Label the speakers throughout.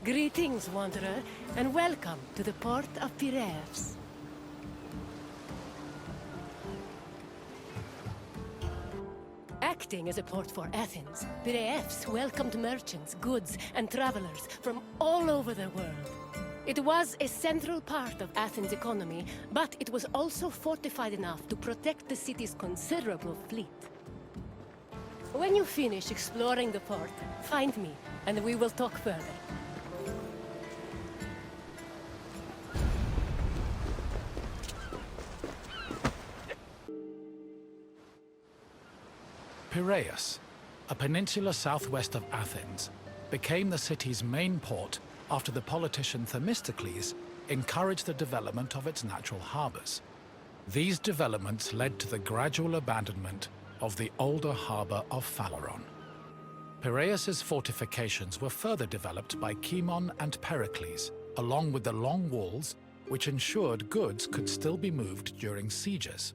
Speaker 1: Greetings, wanderer, and welcome to the port of Piraeus. Acting as a port for Athens, Piraeus welcomed merchants, goods, and travelers from all over the world. It was a central part of Athens' economy, but it was also fortified enough to protect the city's considerable fleet. When you finish exploring the port, find me, and we will talk further.
Speaker 2: Piraeus, a peninsula southwest of Athens, became the city's main port after the politician Themistocles encouraged the development of its natural harbors. These developments led to the gradual abandonment of the older harbor of Phaleron. Piraeus's fortifications were further developed by Cimon and Pericles, along with the long walls, which ensured goods could still be moved during sieges.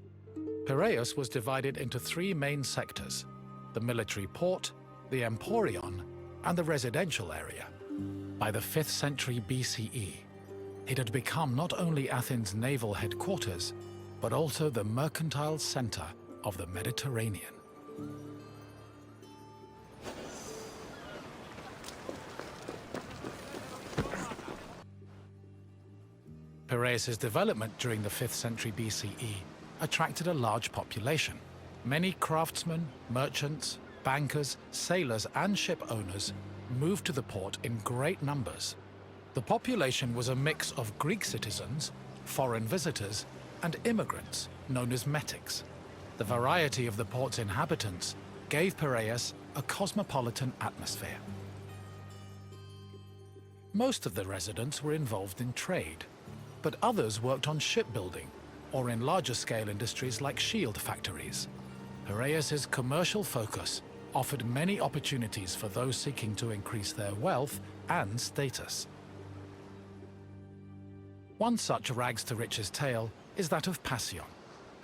Speaker 2: Piraeus was divided into three main sectors: the military port, the Emporium, and the residential area. By the 5th century BCE, it had become not only Athens' naval headquarters, but also the mercantile center of the Mediterranean. Piraeus's development during the 5th century BCE attracted a large population. Many craftsmen, merchants, bankers, sailors, and ship owners moved to the port in great numbers. The population was a mix of Greek citizens, foreign visitors, and immigrants, known as metics. The variety of the port's inhabitants gave Piraeus a cosmopolitan atmosphere. Most of the residents were involved in trade, but others worked on shipbuilding or in larger-scale industries like shield factories. Piraeus's commercial focus offered many opportunities for those seeking to increase their wealth and status. One such rags-to-riches tale is that of Passion,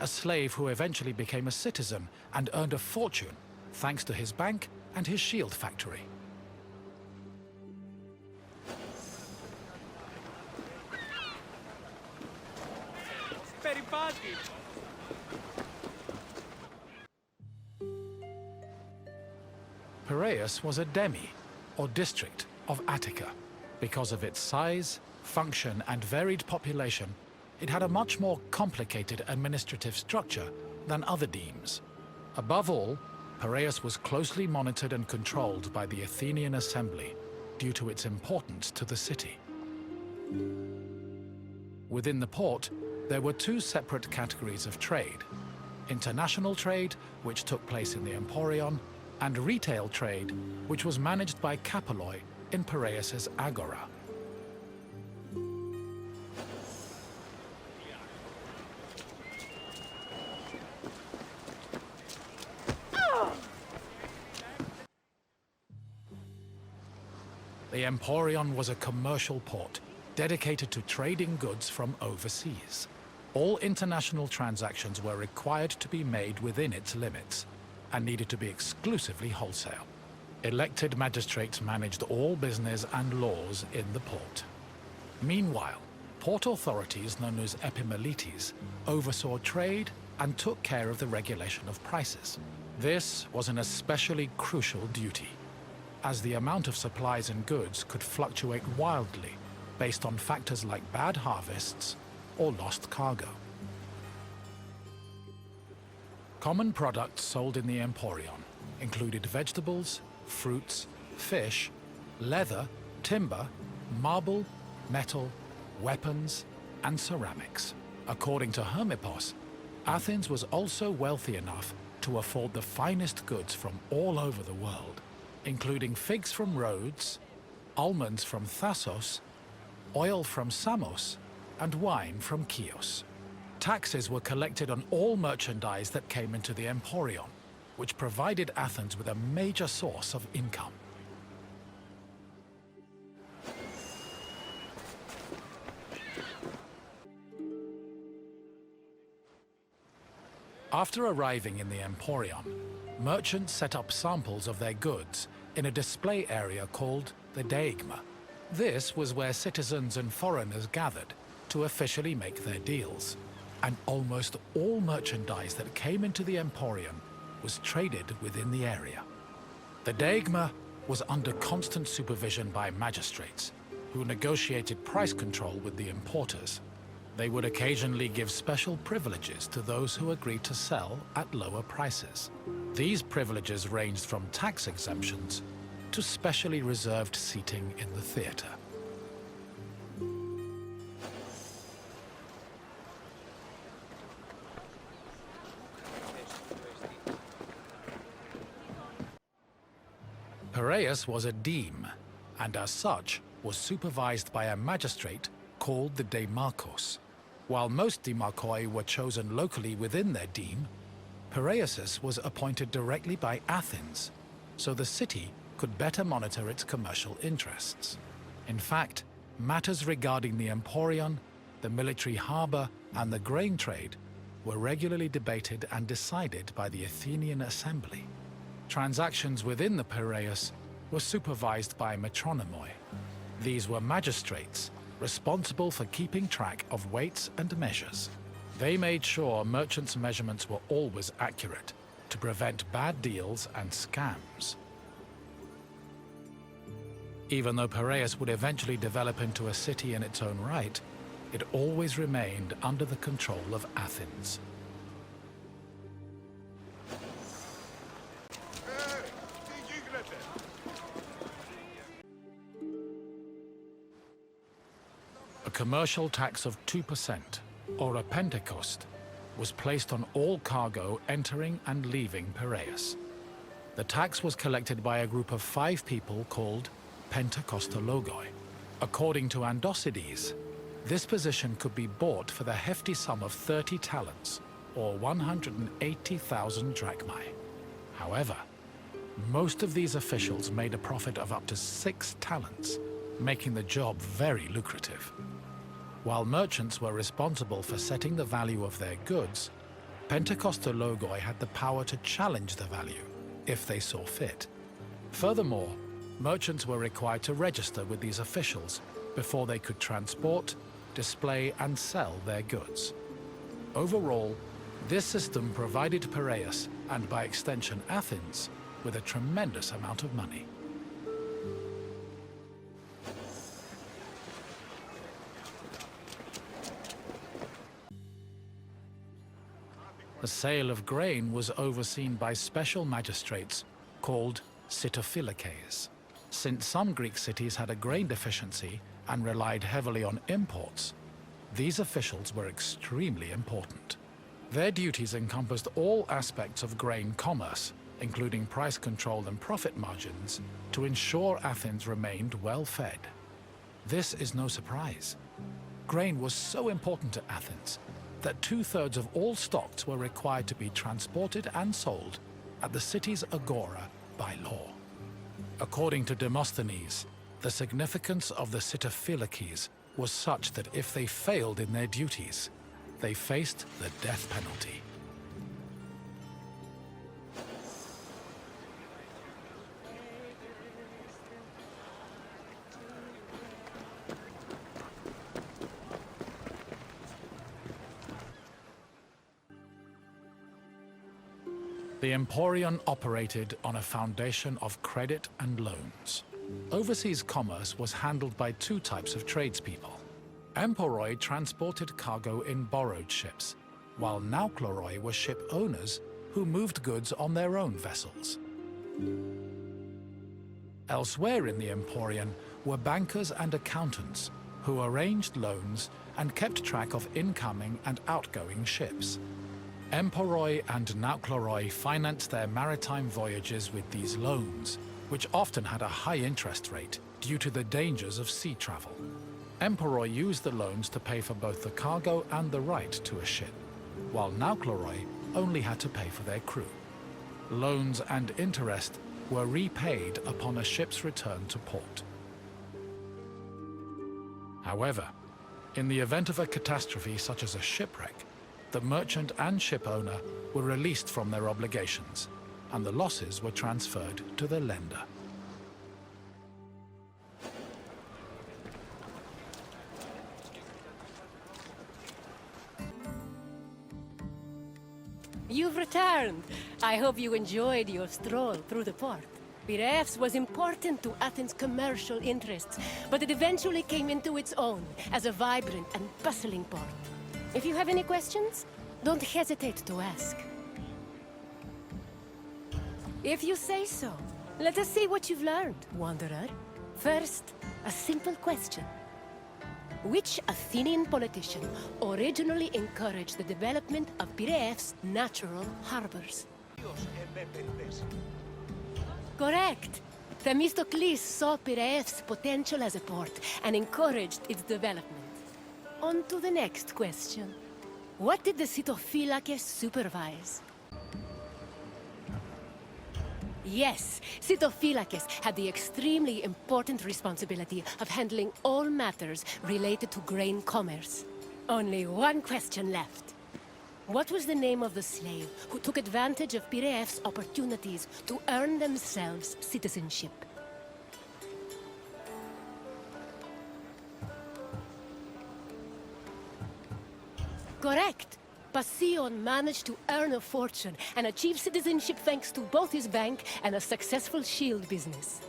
Speaker 2: a slave who eventually became a citizen and earned a fortune thanks to his bank and his shield factory. Piraeus was a demi, or district, of Attica. Because of its size, function, and varied population, it had a much more complicated administrative structure than other demes. Above all, Piraeus was closely monitored and controlled by the Athenian assembly due to its importance to the city. Within the port, there were two separate categories of trade: international trade, which took place in the Emporium, and retail trade, which was managed by Capelloi in Piraeus's agora. The Emporium was a commercial port dedicated to trading goods from overseas. All international transactions were required to be made within its limits and needed to be exclusively wholesale. Elected magistrates managed all business and laws in the port. Meanwhile, port authorities known as epimeletes oversaw trade and took care of the regulation of prices. This was an especially crucial duty, as the amount of supplies and goods could fluctuate wildly based on factors like bad harvests or lost cargo. Common products sold in the Emporium included vegetables, fruits, fish, leather, timber, marble, metal, weapons, and ceramics. According to Hermippos, Athens was also wealthy enough to afford the finest goods from all over the world, including figs from Rhodes, almonds from Thassos, oil from Samos, and wine from Chios. Taxes were collected on all merchandise that came into the Emporium, which provided Athens with a major source of income. After arriving in the Emporium, merchants set up samples of their goods in a display area called the Deigma. This was where citizens and foreigners gathered to officially make their deals, and almost all merchandise that came into the Emporium was traded within the area. The Deigma was under constant supervision by magistrates, who negotiated price control with the importers. They would occasionally give special privileges to those who agreed to sell at lower prices. These privileges ranged from tax exemptions to specially reserved seating in the theater. Piraeus was a deme, and as such was supervised by a magistrate called the Deimachos. While most demarchoi were chosen locally within their deme, Piraeus was appointed directly by Athens, so the city could better monitor its commercial interests. In fact, matters regarding the Emporium, the military harbor, and the grain trade were regularly debated and decided by the Athenian assembly. Transactions within the Piraeus were supervised by metronomoi. These were magistrates responsible for keeping track of weights and measures. They made sure merchants' measurements were always accurate to prevent bad deals and scams. Even though Piraeus would eventually develop into a city in its own right, it always remained under the control of Athens. A commercial tax of 2%, or a pentecost, was placed on all cargo entering and leaving Piraeus. The tax was collected by a group of 5 people called Pentekostologoi. According to Andocides, this position could be bought for the hefty sum of 30 talents, or 180,000 drachmae. However, most of these officials made a profit of up to 6 talents, making the job very lucrative. While merchants were responsible for setting the value of their goods, Pentekostologoi had the power to challenge the value, if they saw fit. Furthermore, merchants were required to register with these officials before they could transport, display, and sell their goods. Overall, this system provided Piraeus, and by extension Athens, with a tremendous amount of money. The sale of grain was overseen by special magistrates called sitophilakes. Since some Greek cities had a grain deficiency and relied heavily on imports, these officials were extremely important. Their duties encompassed all aspects of grain commerce, including price control and profit margins, to ensure Athens remained well-fed. This is no surprise. Grain was so important to Athens that 2/3 of all stocks were required to be transported and sold at the city's agora by law. According to Demosthenes, the significance of the sitophilakes was such that if they failed in their duties, they faced the death penalty. The Emporium operated on a foundation of credit and loans. Overseas commerce was handled by 2 types of tradespeople. Emporoi transported cargo in borrowed ships, while naukleroi were ship owners who moved goods on their own vessels. Elsewhere in the Emporium were bankers and accountants who arranged loans and kept track of incoming and outgoing ships. Emporoi and naukleroi financed their maritime voyages with these loans, which often had a high interest rate due to the dangers of sea travel. Emporoi used the loans to pay for both the cargo and the right to a ship, while naukleroi only had to pay for their crew. Loans and interest were repaid upon a ship's return to port. However, in the event of a catastrophe such as a shipwreck, the merchant and ship owner were released from their obligations, and the losses were transferred to the lender.
Speaker 1: You've returned. I hope you enjoyed your stroll through the port. Piraeus was important to Athens' commercial interests, but it eventually came into its own as a vibrant and bustling port. If you have any questions, don't hesitate to ask. If you say so, let us see what you've learned, Wanderer. First, a simple question. Which Athenian politician originally encouraged the development of Piraeus' natural harbors? Correct. Themistocles saw Piraeus' potential as a port and encouraged its development. On to the next question. What did the Sitophilakes supervise? Yes, Sitophilakes had the extremely important responsibility of handling all matters related to grain commerce. Only one question left. What was the name of the slave who took advantage of Piraeus' opportunities to earn themselves citizenship? Correct! Passion managed to earn a fortune and achieve citizenship thanks to both his bank and a successful shield business.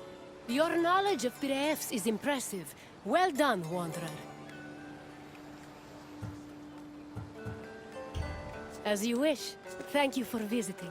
Speaker 1: Your knowledge of Piraeus is impressive. Well done, Wanderer. As you wish. Thank you for visiting.